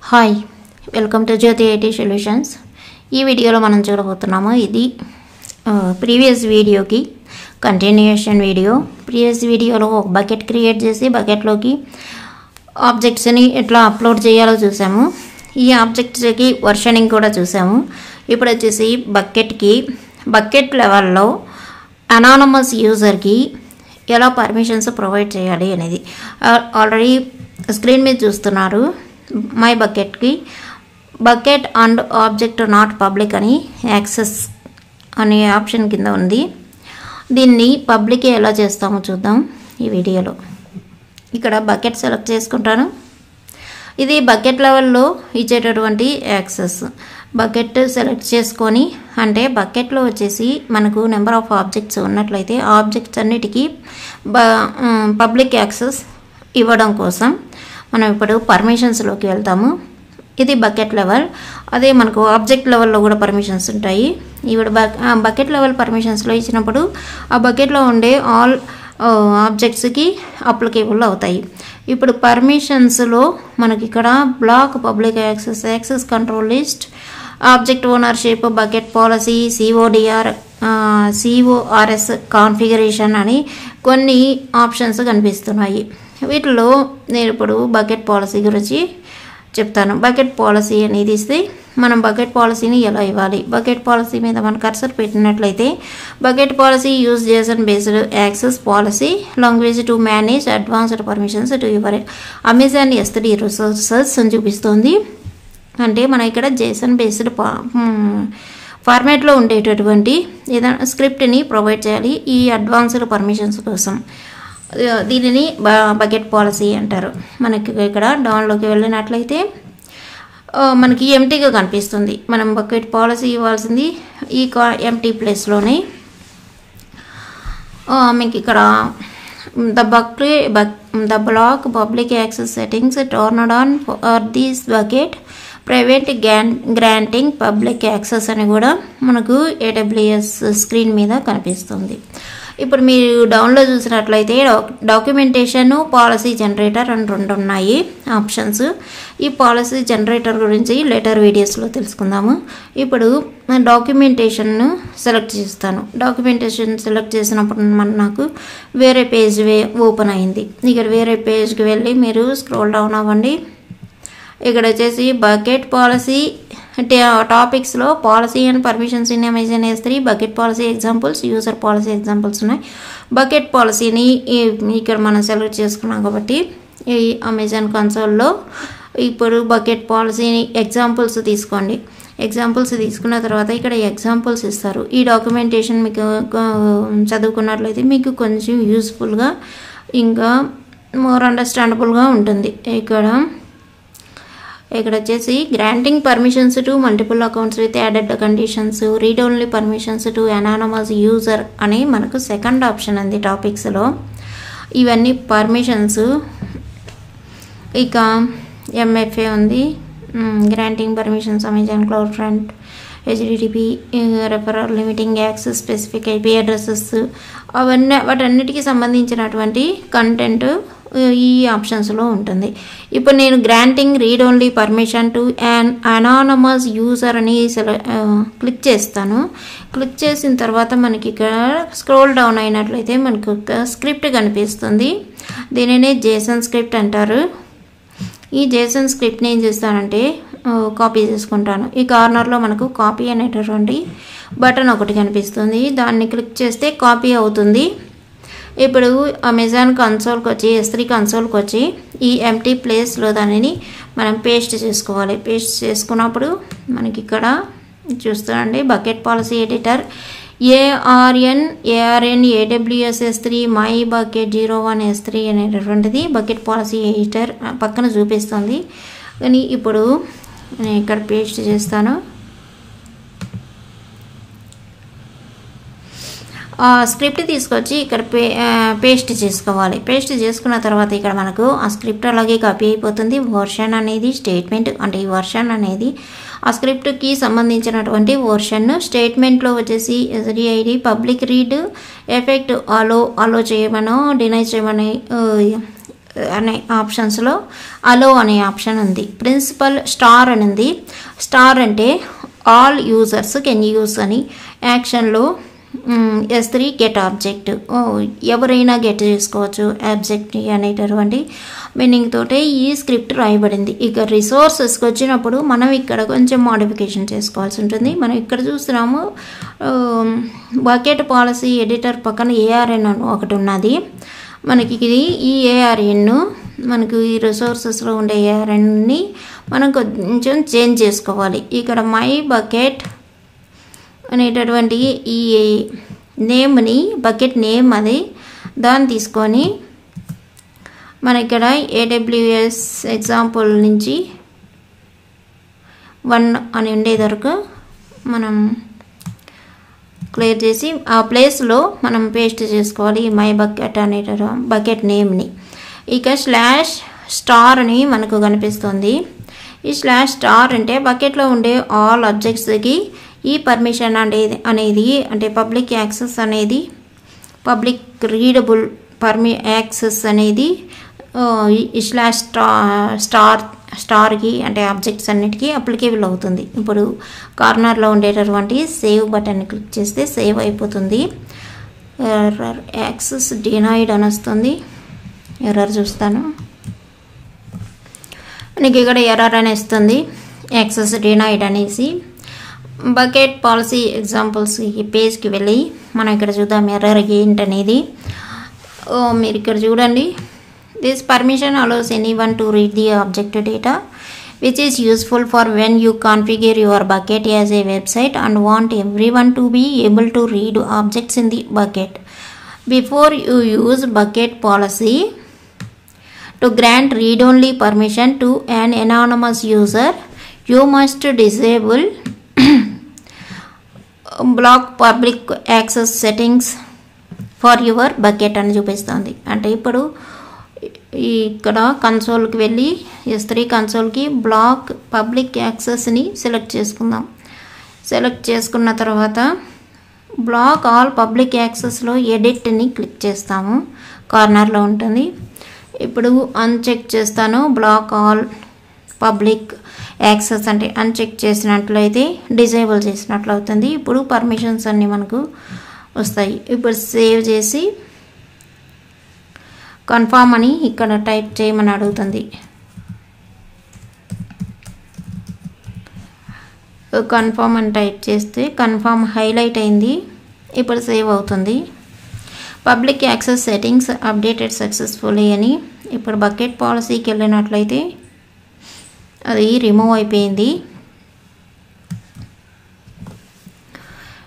Hi welcome to Jyoti IT solutions. ఈ వీడియోలో మనం చూడబోతున్నాము ఇది ప్రీవియస్ వీడియోకి కంటిన్యూషన్ వీడియో. ప్రీవియస్ వీడియోలో ఒక బకెట్ క్రియేట్ చేసి బకెట్లోకి ఆబ్జెక్ట్స్ని ఎట్లా అప్లోడ్ చేయాలో చూసాము. ఈ ఆబ్జెక్ట్స్కి వర్షనింగ్ కూడా చూసాము. ఇప్పుడు వచ్చేసి బకెట్ లెవెల్లో అనానమస్ యూజర్కి ఎలా పర్మిషన్స్ ప్రొవైడ్ చేయాలి అనేది ఆల్రెడీ స్క్రీన్ మీద చూస్తున్నారు. My bucket and object not public అని యాక్సెస్ అనే ఆప్షన్ కింద ఉంది. దీన్ని పబ్లిక్ ఎలా చేస్తామో చూద్దాం ఈ వీడియోలో. ఇక్కడ బకెట్ సెలెక్ట్ చేసుకుంటాను. ఇది బకెట్ లెవెల్లో ఇచ్చేటటువంటి యాక్సెస్. బకెట్ సెలెక్ట్ చేసుకొని అంటే బకెట్లో వచ్చేసి మనకు నెంబర్ ఆఫ్ ఆబ్జెక్ట్స్ ఉన్నట్లయితే ఆబ్జెక్ట్స్ అన్నిటికీ పబ్లిక్ యాక్సెస్ ఇవ్వడం కోసం మనం ఇప్పుడు పర్మిషన్స్లోకి వెళ్తాము. ఇది బకెట్ లెవెల్. అదే మనకు ఆబ్జెక్ట్ లెవెల్లో కూడా పర్మిషన్స్ ఉంటాయి. ఇప్పుడు బకెట్ లెవెల్ పర్మిషన్స్లో ఇచ్చినప్పుడు ఆ బకెట్లో ఉండే ఆల్ ఆబ్జెక్ట్స్కి అప్లికేబుల్ అవుతాయి. ఇప్పుడు పర్మిషన్స్లో మనకి ఇక్కడ black public access control list, object ownership, bucket policy, CORS configuration అని కొన్ని ఆప్షన్స్ కనిపిస్తున్నాయి. వీటిలో నేను ఇప్పుడు బకెట్ పాలసీ గురించి చెప్తాను. బకెట్ పాలసీ అనేది ఇస్తే మనం బకెట్ పాలసీని ఎలా ఇవ్వాలి, బకెట్ పాలసీ మీద మన కర్సర్ పెట్టినట్లయితే bucket policy use Jason based access policy language to manage advanced permissions to your Amazon S3 resources అని చూపిస్తుంది. అంటే మనం ఇక్కడ జేసన్ బేస్డ్ ఫార్మాట్లో ఉండేటటువంటి ఏదైనా స్క్రిప్ట్ని ప్రొవైడ్ చేయాలి ఈ అడ్వాన్స్డ్ పర్మిషన్స్ కోసం. దీనిని బకెట్ పాలసీ అంటారు. మనకి ఇక్కడ డౌన్లోకి వెళ్ళినట్లయితే మనకి ఎంటీగా కనిపిస్తుంది. మనం బకెట్ పాలసీ ఇవ్వాల్సింది ఈ ఎంటీ ప్లేస్లోనే. మీకు ఇక్కడ the black public access settings turned on for this bucket private granting public access అని కూడా మనకు AWS స్క్రీన్ మీద కనిపిస్తుంది. ఇప్పుడు మీరు డౌన్లో చూసినట్లయితే డాక్యుమెంటేషన్, పాలసీ జనరేటర్ అని రెండు ఉన్నాయి ఆప్షన్స్. ఈ పాలసీ జనరేటర్ గురించి లేటర్ వీడియోస్లో తెలుసుకుందాము. ఇప్పుడు డాక్యుమెంటేషన్ను సెలెక్ట్ చేస్తాను. డాక్యుమెంటేషన్ సెలెక్ట్ చేసినప్పుడు నాకు వేరే పేజ్ ఓపెన్ అయింది. ఇక్కడ వేరే పేజ్కి వెళ్ళి మీరు స్క్రోల్ డౌన్ అవ్వండి. ఇక్కడ వచ్చేసి బకెట్ పాలసీ టాపిక్స్లో policy and permissions in Amazon S3, bucket policy examples, user policy examples ఉన్నాయి. బకెట్ పాలసీని ఇక్కడ మనం సెలెక్ట్ చేసుకున్నాం కాబట్టి ఈ అమెజాన్ కన్సోల్లో ఇప్పుడు బకెట్ పాలసీని ఎగ్జాంపుల్స్ తీసుకోండి. ఎగ్జాంపుల్స్ తీసుకున్న తర్వాత ఇక్కడ ఎగ్జాంపుల్స్ ఇస్తారు. ఈ డాక్యుమెంటేషన్ మీకు చదువుకున్నట్లయితే మీకు కొంచెం యూస్ఫుల్గా ఇంకా మోర్ అండర్స్టాండబుల్గా ఉంటుంది. ఇక్కడ వచ్చేసి granting permissions to multiple accounts with added conditions, read only permissions to anonymous user అని మనకు సెకండ్ ఆప్షన్ ఉంది టాపిక్స్లో. ఇవన్నీ పర్మిషన్స్. ఇక MFA ఉంది, granting permissions Amazon cloud front, HTTP referral limiting access, specific IP addresses, వాటన్నిటికీ సంబంధించినటువంటి కంటెంట్ ఈ ఆప్షన్స్లో ఉంటుంది. ఇప్పుడు నేను granting read only permission to an anonymous user అని క్లిక్ చేస్తాను. క్లిక్ చేసిన తర్వాత మనకి ఇక్కడ స్క్రోల్ డౌన్ అయినట్లయితే మనకు స్క్రిప్ట్ కనిపిస్తుంది. దీనినే జేసన్ స్క్రిప్ట్ అంటారు. ఈ జేసన్ స్క్రిప్ట్ని ఏం చేస్తానంటే కాపీ చేసుకుంటాను. ఈ కార్నర్లో మనకు కాపీ అనేటటువంటి బటన్ ఒకటి కనిపిస్తుంది. దాన్ని క్లిక్ చేస్తే కాపీ అవుతుంది. ఇప్పుడు అమెజాన్ కన్సోల్కి వచ్చి S3 కన్సోల్కి వచ్చి ఈ ఎంటీ ప్లేస్లో దానిని మనం పేస్ట్ చేసుకోవాలి. పేస్ట్ చేసుకున్నప్పుడు మనకి ఇక్కడ చూస్తానండి bucket policy editor ARN AWS S3 my bucket 01 S3 అనేటటువంటిది బకెట్ పాలసీ ఎడిటర్ పక్కన చూపిస్తుంది. కానీ ఇప్పుడు నేను ఇక్కడ పేస్ట్ చేస్తాను. స్క్రిప్ట్ తీసుకొచ్చి ఇక్కడ పేస్ట్ చేసుకోవాలి. పేస్ట్ చేసుకున్న తర్వాత ఇక్కడ మనకు ఆ స్క్రిప్ట్ అలాగే కాపీ అయిపోతుంది. వర్షన్ అనేది స్టేట్మెంట్, అంటే ఈ వర్షన్ అనేది ఆ స్క్రిప్ట్కి సంబంధించినటువంటి వర్షన్. స్టేట్మెంట్లో వచ్చేసి SDID పబ్లిక్ రీడ్ ఎఫెక్ట్ అలో చేయమనో డినై చేయమని అనే ఆప్షన్స్లో అలో అనే ఆప్షన్ ఉంది. ప్రిన్సిపల్ స్టార్ అని ఉంది. స్టార్ అంటే ఆల్ యూజర్స్ కెన్ యూస్ అని. యాక్షన్లో S3 గెట్ ఆబ్జెక్ట్, ఎవరైనా గెట్ చేసుకోవచ్చు ఆబ్జెక్ట్ని అనేటటువంటి మీనింగ్ తోటే ఈ స్క్రిప్ట్ రాయబడింది. ఇక రిసోర్సెస్కి వచ్చినప్పుడు మనం ఇక్కడ కొంచెం మోడిఫికేషన్ చేసుకోవాల్సి ఉంటుంది. మనం ఇక్కడ చూస్తున్నాము బకెట్ పాలసీ ఎడిటర్ పక్కన ARN ఒకటి ఉన్నది. మనకి ఇది ఈ ARN మనకు ఈ రిసోర్సెస్లో ఉండే ARNని మనం కొంచెం చేంజ్ చేసుకోవాలి. ఇక్కడ మై బకెట్ అనేటటువంటి ఈ నేమ్ని బకెట్ నేమ్ అది దాన్ని తీసుకొని మన ఇక్కడ AWS ఎగ్జాంపుల్ నుంచి 1 అని ఉండేది వరకు మనం క్లియర్ చేసి ఆ ప్లేస్లో మనం పేస్ట్ చేసుకోవాలి మై బకెట్ అనేట బకెట్ నేమ్ని. ఇక /స్టార్ అని మనకు కనిపిస్తుంది. ఈ /స్టార్ అంటే బకెట్లో ఉండే ఆల్ ఆబ్జెక్ట్స్కి ఈ పర్మిషన్ అనేది అంటే పబ్లిక్ యాక్సెస్ అనేది పబ్లిక్ రీడబుల్ యాక్సెస్ అనేది /స్టార్కి అంటే ఆబ్జెక్ట్స్ అన్నిటికీ అప్లికేబుల్ అవుతుంది. ఇప్పుడు కార్నర్లో ఉండేటటువంటి సేవ్ బటన్ క్లిక్ చేస్తే సేవ్ అయిపోతుంది. ఎర్రర్ యాక్సెస్ డినైడ్ అని వస్తుంది. ఎర్రర్ చూస్తాను, మనకి ఇక్కడ ఎర్రర్ అని వస్తుంది యాక్సెస్ డినైడ్ అనేసి. బకెట్ పాలసీ ఎగ్జాంపుల్స్ పేజ్కి వెళ్ళి మనం ఇక్కడ చూద్దాం ఎర్రర్ ఏంటనేది. మీరు ఇక్కడ చూడండి, this permission allows anyone to read the object data which is useful for when you configure your bucket as a website and want everyone to be able to read objects in the bucket. Before you use bucket policy to grant read-only permission to an anonymous user, you must disable block public access settings for your bucket అని చూపిస్తుంది. అంటే ఇప్పుడు ఇక్కడ కన్సోల్కి వెళ్ళి S3 కన్సోల్కి black public యాక్సెస్ని select చేసుకుందాం. Select చేసుకున్న తర్వాత black all public యాక్సెస్లో ఎడిట్ని click చేస్తాము, కార్నర్లో ఉంటుంది. ఇప్పుడు అన్చెక్ చేస్తాను, బ్లాక్ ఆల్ పబ్లిక్ యాక్సెస్ అంటే అన్చెక్ చేసినట్లయితే డిజేబుల్ చేసినట్లు అవుతుంది. ఇప్పుడు పర్మిషన్స్ అన్నీ మనకు వస్తాయి. ఇప్పుడు సేవ్ చేసి కన్ఫర్మ్ అని ఇక్కడ టైప్ చేయమని అడుగుతుంది. కన్ఫర్మ్ అని టైప్ చేస్తే కన్ఫర్మ్ హైలైట్ అయింది. ఇప్పుడు సేవ్ అవుతుంది. Public access settings updated successfully అని. ఇప్పుడు బకెట్ పాలసీకి వెళ్ళినట్లయితే అది రిమూవ్ అయిపోయింది.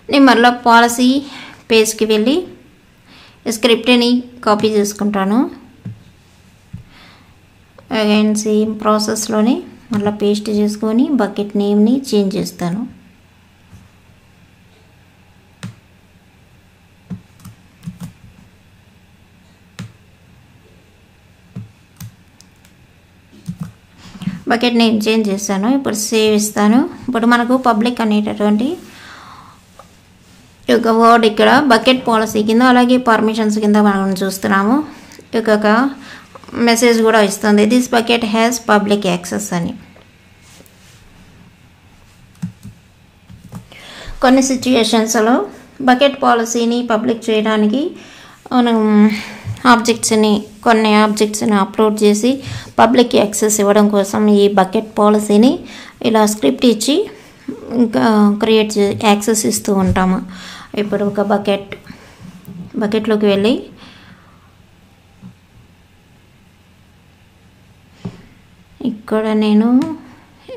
నేను మళ్ళీ పాలసీ పేజ్కి వెళ్ళి స్క్రిప్ట్ని కాపీ చేసుకుంటాను. అగైన్ సేమ్ ప్రాసెస్లోనే మళ్ళీ పేస్ట్ చేసుకొని బకెట్ నేమ్ని చేంజ్ చేస్తాను. బకెట్ నేమ్ చేంజ్ చేస్తాను. ఇప్పుడు సేవ్ ఇస్తాను. ఇప్పుడు మనకు పబ్లిక్ అనేటటువంటి ఒక వర్డ్ ఇక్కడ బకెట్ పాలసీ కింద అలాగే పర్మిషన్స్ కింద మనం చూస్తున్నాము. ఒక మెసేజ్ కూడా ఇస్తుంది, this bucket has public access అని. కొన్ని సిచ్యుయేషన్స్లో బకెట్ పాలసీని పబ్లిక్ చేయడానికి మనం కొన్ని ఆబ్జెక్ట్స్ని అప్లోడ్ చేసి పబ్లిక్ యాక్సెస్ ఇవ్వడం కోసం ఈ బకెట్ పాలసీని ఇలా స్క్రిప్ట్ ఇచ్చి ఇంకా యాక్సెస్ ఇస్తూ ఉంటాము. ఇప్పుడు ఒక బకెట్లోకి వెళ్ళి ఇక్కడ నేను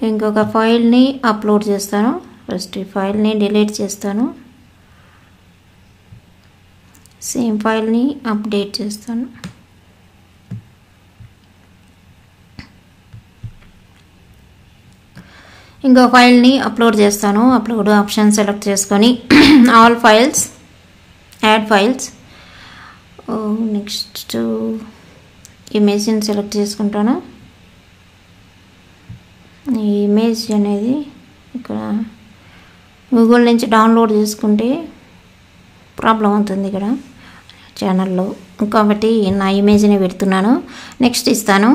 ఇంకొక ఫైల్ని అప్లోడ్ చేస్తాను. ఫస్ట్ ఈ ఫైల్ని డిలీట్ చేస్తాను. సేమ్ ఫైల్ని అప్డేట్ చేస్తాను. ఇంకో ఫైల్ని అప్లోడ్ చేస్తాను. అప్లోడ్ ఆప్షన్ సెలెక్ట్ చేసుకొని all files, add files, next ఇమేజ్ని సెలెక్ట్ చేసుకుంటాను. ఈ ఇమేజ్ అనేది ఇక్కడ గూగుల్ నుంచి డౌన్లోడ్ చేసుకుంటే ప్రాబ్లం అవుతుంది. ఇక్కడ ఛానల్లో కాబట్టి నా ఇమేజ్ని పెడుతున్నాను. నెక్స్ట్ ఇస్తాను.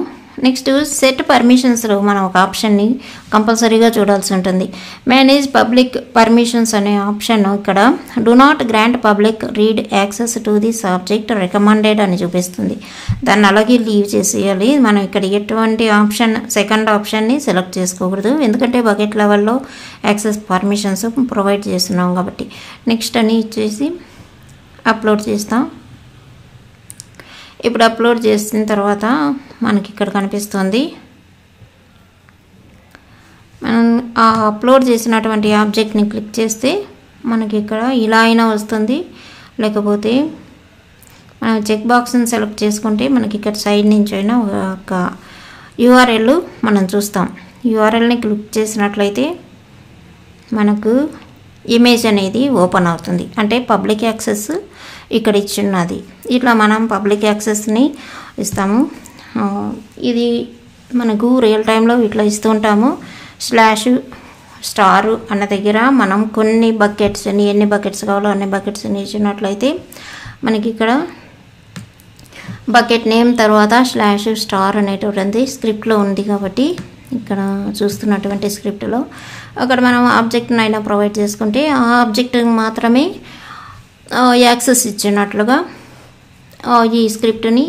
నెక్స్ట్ సెట్ పర్మిషన్స్లో మనం ఒక ఆప్షన్ని కంపల్సరీగా చూడాల్సి ఉంటుంది. మేనేజ్ పబ్లిక్ పర్మిషన్స్ అనే ఆప్షన్ ఇక్కడ do not grant public read access to this object recommended అని చూపిస్తుంది. దాన్ని అలాగే లీవ్ చేసేయాలి. మనం ఇక్కడ ఎటువంటి ఆప్షన్ సెకండ్ ఆప్షన్ని సెలెక్ట్ చేసుకోకూడదు, ఎందుకంటే బకెట్ లెవెల్లో యాక్సెస్ పర్మిషన్స్ ప్రొవైడ్ చేస్తున్నాం కాబట్టి. నెక్స్ట్ అని ఇచ్చేసి అప్లోడ్ చేస్తాం. ఇప్పుడు అప్లోడ్ చేసిన తర్వాత మనకి ఇక్కడ కనిపిస్తుంది. మనం ఆ అప్లోడ్ చేసినటువంటి ఆబ్జెక్ట్ని క్లిక్ చేస్తే మనకి ఇక్కడ ఇలా అయినా వస్తుంది, లేకపోతే మనం చెక్ బాక్స్ని సెలెక్ట్ చేసుకుంటే మనకి ఇక్కడ సైడ్ నుంచి అయినా ఒక యూఆర్ఎల్ మనం చూస్తాం. యూఆర్ఎల్ని క్లిక్ చేసినట్లయితే మనకు ఇమేజ్ అనేది ఓపెన్ అవుతుంది, అంటే పబ్లిక్ యాక్సెస్ ఇక్కడ ఇచ్చున్నది. ఇట్లా మనం పబ్లిక్ యాక్సెస్ని ఇస్తాము. ఇది మనకు రియల్ టైంలో ఇట్లా ఇస్తూ ఉంటాము. /* అన్న దగ్గర మనం కొన్ని బకెట్స్ని ఎన్ని బకెట్స్ కావాలో అన్ని బకెట్స్ని ఇచ్చినట్లయితే మనకి ఇక్కడ బకెట్ నేమ్ తర్వాత /* అనేటువంటి స్క్రిప్ట్లో ఉంది కాబట్టి ఇక్కడ చూస్తున్నటువంటి స్క్రిప్ట్లో అక్కడ మనం ఆబ్జెక్ట్ని అయినా ప్రొవైడ్ చేసుకుంటే ఆ ఆబ్జెక్ట్కి మాత్రమే యాక్సెస్ ఇచ్చినట్లుగా ఈ స్క్రిప్ట్ని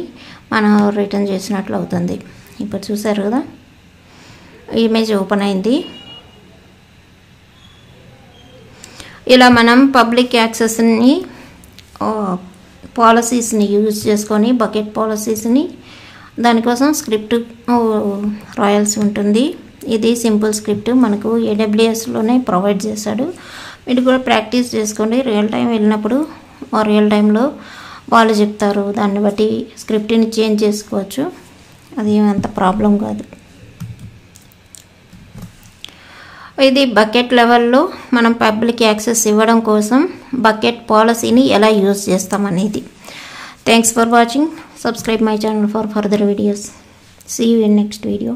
మనం రిటర్న్ చేసినట్లు అవుతుంది. ఇప్పుడు చూసారు కదా, ఇమేజ్ ఓపెన్ అయింది. ఇలా మనం పబ్లిక్ యాక్సెస్ని పాలసీస్ని యూజ్ చేసుకొని బకెట్ పాలసీస్ని దానికోసం స్క్రిప్ట్ రాయాల్సి ఉంటుంది. ఇది సింపుల్ స్క్రిప్ట్ మనకు AWSలోనే ప్రొవైడ్ చేశాడు. మీరు కూడా ప్రాక్టీస్ చేసుకోండి. రియల్ టైం వెళ్ళినప్పుడు రియల్ టైంలో వాళ్ళు చెప్తారు, దాన్ని బట్టి స్క్రిప్ట్ని చేంజ్ చేసుకోవచ్చు, అది అంత ప్రాబ్లం కాదు. ఇది బకెట్ లెవెల్లో మనం పబ్లిక్ యాక్సెస్ ఇవ్వడం కోసం బకెట్ పాలసీని ఎలా యూజ్ చేస్తామనేది. Thanks for watching. Subscribe my channel for further videos. See you in next video.